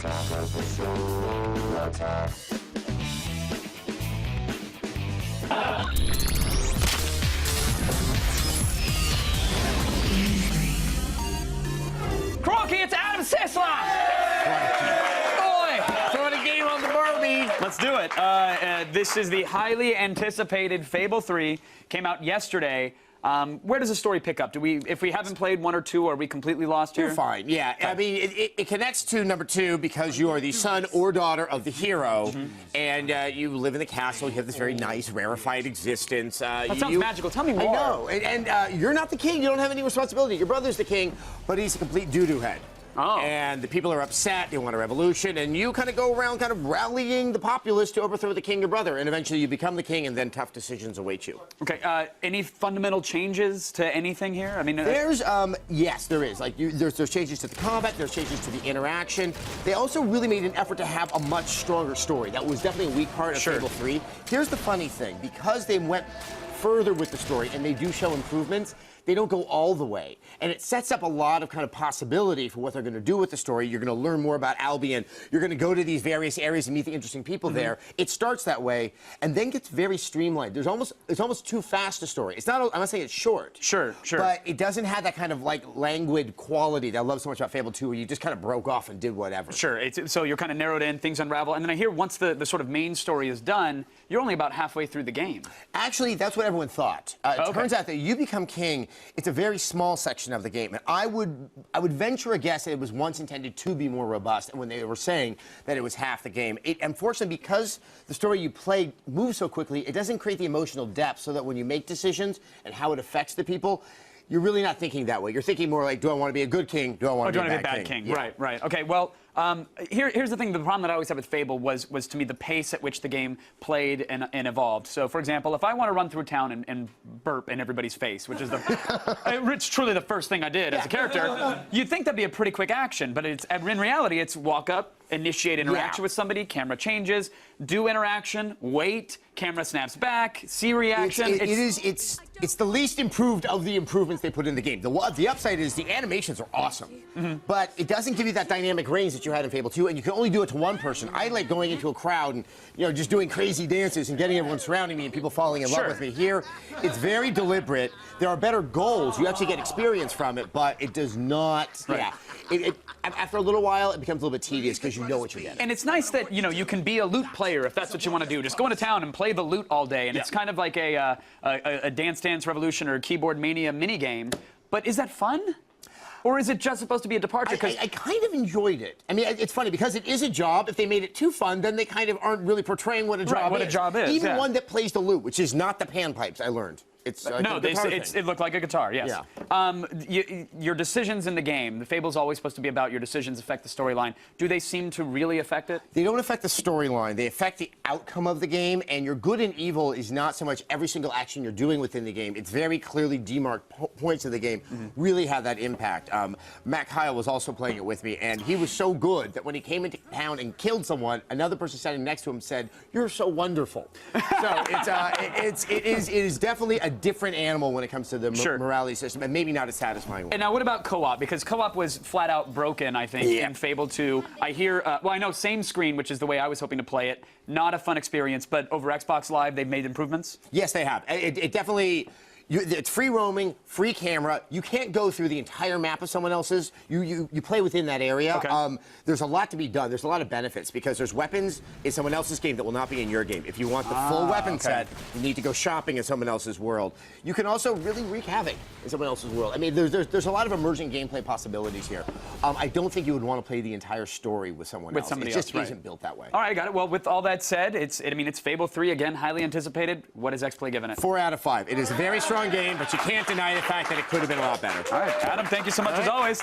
Crocky, it's Adam Sessler! Boy, throwing a game on the Barbie. Let's do it. This is the highly anticipated Fable 3. Came out yesterday. Where does the story pick up? If we haven't played 1 or 2, are we completely lost here? You're fine, yeah. Okay. I mean, it connects to number 2 because you are the son or daughter of the hero, and you live in the castle. You have this very nice, rarefied existence. That sounds magical. Tell me more. I know. And you're not the king. You don't have any responsibility. Your brother's the king, but he's a complete doo-doo head. Oh. And the people are upset. They want a revolution. And you kind of go around kind of rallying the populace to overthrow the king, your brother. And eventually you become the king, and then tough decisions await you. Okay. Any fundamental changes to anything here? I mean, there's, yes, there is. Like, there's changes to the combat. There's changes to the interaction. They also really made an effort to have a much stronger story. That was definitely a weak part of Fable 3. Here's the funny thing. Because they went further with the story, and they do show improvements, they don't go all the way. And it sets up a lot of kind of possibility for what they're going to do with the story. You're going to learn more about Albion. You're going to go to these various areas and meet the interesting people there. It starts that way and then gets very streamlined. It's almost too fast a story. It's not, I'm not saying it's short. Sure. But it doesn't have that kind of like languid quality that I love so much about Fable 2, where you just kind of broke off and did whatever. Sure. So you're kind of narrowed in, things unravel. And then I hear once the sort of main story is done, you're only about halfway through the game. Actually, that's what everyone thought. It turns out that you become king, it's a very small section of the game. And I would venture a guess that it was once intended to be more robust, and when they were saying that it was half the game. Unfortunately, because the story you play moves so quickly, it doesn't create the emotional depth so that when you make decisions and how it affects the people, you're really not thinking that way. You're thinking more like, do I want to be a good king? Do I want to be a bad king? Yeah. Right. Okay, well, here's the thing. The problem that I always had with Fable was to me the pace at which the game played and evolved. So, for example, if I want to run through town and burp in everybody's face, which is it's truly the first thing I did as a character, you'd think that'd be a pretty quick action, but in reality, it's walk up, initiate interaction with somebody, camera changes, do interaction, wait, camera snaps back, see reaction. It's the least improved of the improvements they put in the game. The upside is the animations are awesome, but it doesn't give you that dynamic range that you had in Fable 2, and you can only do it to one person. I like going into a crowd and just doing crazy dances and getting everyone surrounding me and people falling in love with me. Here, it's very deliberate. There are better goals. You actually get experience from it, but it does not. After a little while, it becomes a little bit tedious because you know what you're getting. And it's nice that you can be a loot player if that's what you want to do. Just go into town and play the loot all day, and it's kind of like a Dance Dance Revolution or a Keyboard Mania minigame. But is that fun? Or is it just supposed to be a departure? I kind of enjoyed it. I mean, it's funny because it is a job. If they made it too fun, then they kind of aren't really portraying what a job is. Even one that plays the lute, which is not the panpipes, I learned. It's no, it looked like a guitar, yes. Yeah. Your decisions in the game, the Fable's always supposed to be about your decisions affect the storyline. Do they seem to really affect it? They don't affect the storyline. They affect the outcome of the game, and your good and evil is not so much every single action you're doing within the game. It's very clearly demarked points of the game really have that impact. Matt Kyle was also playing it with me, and he was so good that when he came into town and killed someone, another person standing next to him said, "You're so wonderful." So it is definitely a different animal when it comes to the morality system, and maybe not a satisfying one. And now what about co-op? Because co-op was flat out broken, I think, in Fable 2. I hear, well, I know same screen, which is the way I was hoping to play it. Not a fun experience, but over Xbox Live, they've made improvements? Yes, they have. It definitely... It's free roaming, free camera. You can't go through the entire map of someone else's. You play within that area. Okay. There's a lot to be done. There's a lot of benefits because there's weapons in someone else's game that will not be in your game. If you want the full weapon set, you need to go shopping in someone else's world. You can also really wreak havoc in someone else's world. I mean, there's a lot of emerging gameplay possibilities here. I don't think you would want to play the entire story with someone else. Somebody it just else, isn't built that way. All right, I got it. Well, with all that said, it's Fable 3 again, highly anticipated. What is XPlay giving it? 4 out of 5. It is a very strong game, but you can't deny the fact that it could have been a lot better. All right, Adam, thank you so much as always.